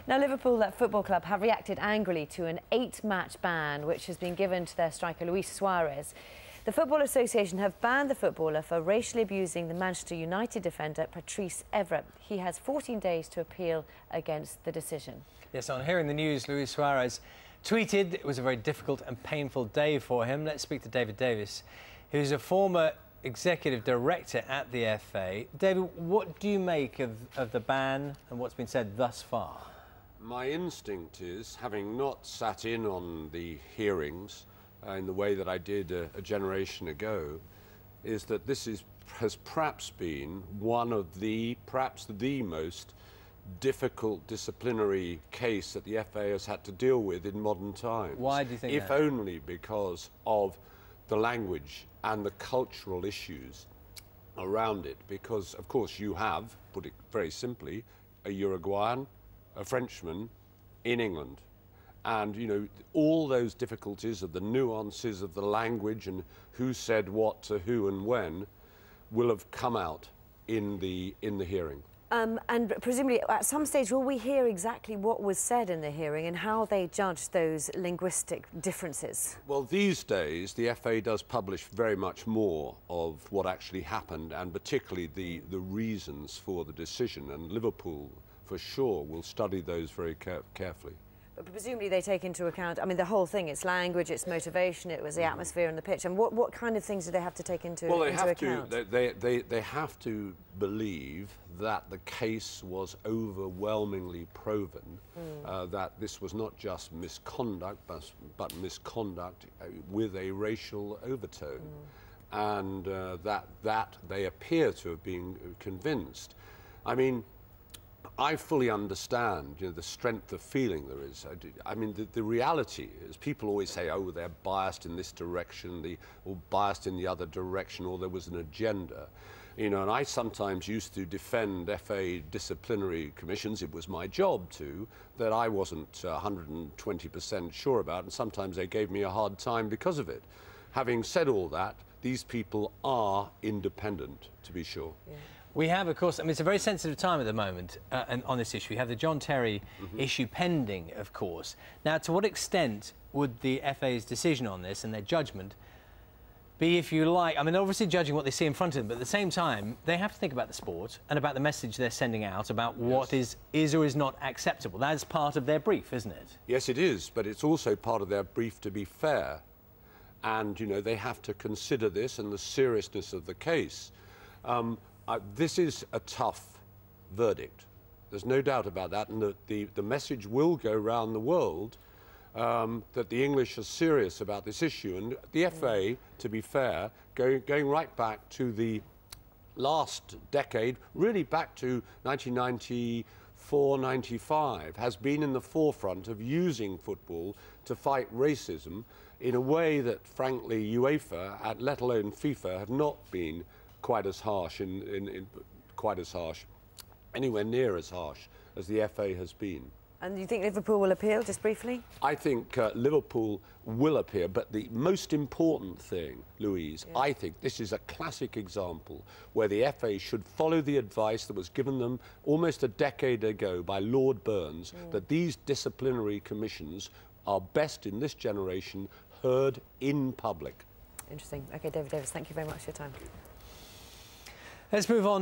Now, Liverpool Football Club have reacted angrily to an 8-match ban which has been given to their striker Luis Suarez. The Football Association have banned the footballer for racially abusing the Manchester United defender Patrice Evra. He has 14 days to appeal against the decision. Yes, on hearing the news, Luis Suarez tweeted it was a very difficult and painful day for him. Let's speak to Davies, who's a former executive director at the FA. David, what do you make of the ban and what's been said thus far? My instinct is, having not sat in on the hearings in the way that I did a generation ago, is that this has perhaps been one of perhaps the most difficult disciplinary case that the FA has had to deal with in modern times. Why do you think that? If only because of the language and the cultural issues around it. Because, of course, you have, put it very simply, a Uruguayan, a Frenchman in England. And, you know, all those difficulties of the nuances of the language and who said what to who and when will have come out in the hearing. And presumably, at some stage, will we hear exactly what was said in the hearing and how they judged those linguistic differences? Well, these days, the FA does publish very much more of what actually happened, and particularly the reasons for the decision. And Liverpool, for sure, will study those very carefully. But presumably they take into account, I mean, the whole thing, it's language, it's motivation, it was the atmosphere on the pitch. And what kind of things do they have to take into account? They have to believe that the case was overwhelmingly proven, that this was not just misconduct, but misconduct with a racial overtone. And that they appear to have been convinced. I mean, I fully understand, you know, the strength of feeling there is. I mean, the reality is, people always say, oh, they're biased in this direction, or biased in the other direction, or there was an agenda. You know, and I sometimes used to defend FA disciplinary commissions. It was my job to, that I wasn't 120% sure about, and sometimes they gave me a hard time because of it. Having said all that, these people are independent, to be sure. Yeah. We have, of course, I mean, it's a very sensitive time at the moment and on this issue. We have the John Terry issue pending, of course. Now, to what extent would the FA's decision on this and their judgment be, if you like, I mean, they're obviously judging what they see in front of them, but at the same time, they have to think about the sport and about the message they're sending out about what is or is not acceptable. That's part of their brief, isn't it? Yes, it is, but it's also part of their brief to be fair. And, you know, they have to consider this and the seriousness of the case. This is a tough verdict. There's no doubt about that, and the message will go around the world that the English are serious about this issue. And the FA, to be fair, going right back to the last decade, really back to 1994-95, has been in the forefront of using football to fight racism in a way that, frankly, UEFA, let alone FIFA, have not been quite as harsh, anywhere near as harsh as the FA has been. And do you think Liverpool will appeal, just briefly? I think Liverpool will appeal, but the most important thing, Louise, I think this is a classic example where the FA should follow the advice that was given them almost a decade ago by Lord Burns, that these disciplinary commissions are best in this generation heard in public. Interesting. OK, David Davies, thank you very much for your time. Let's move on.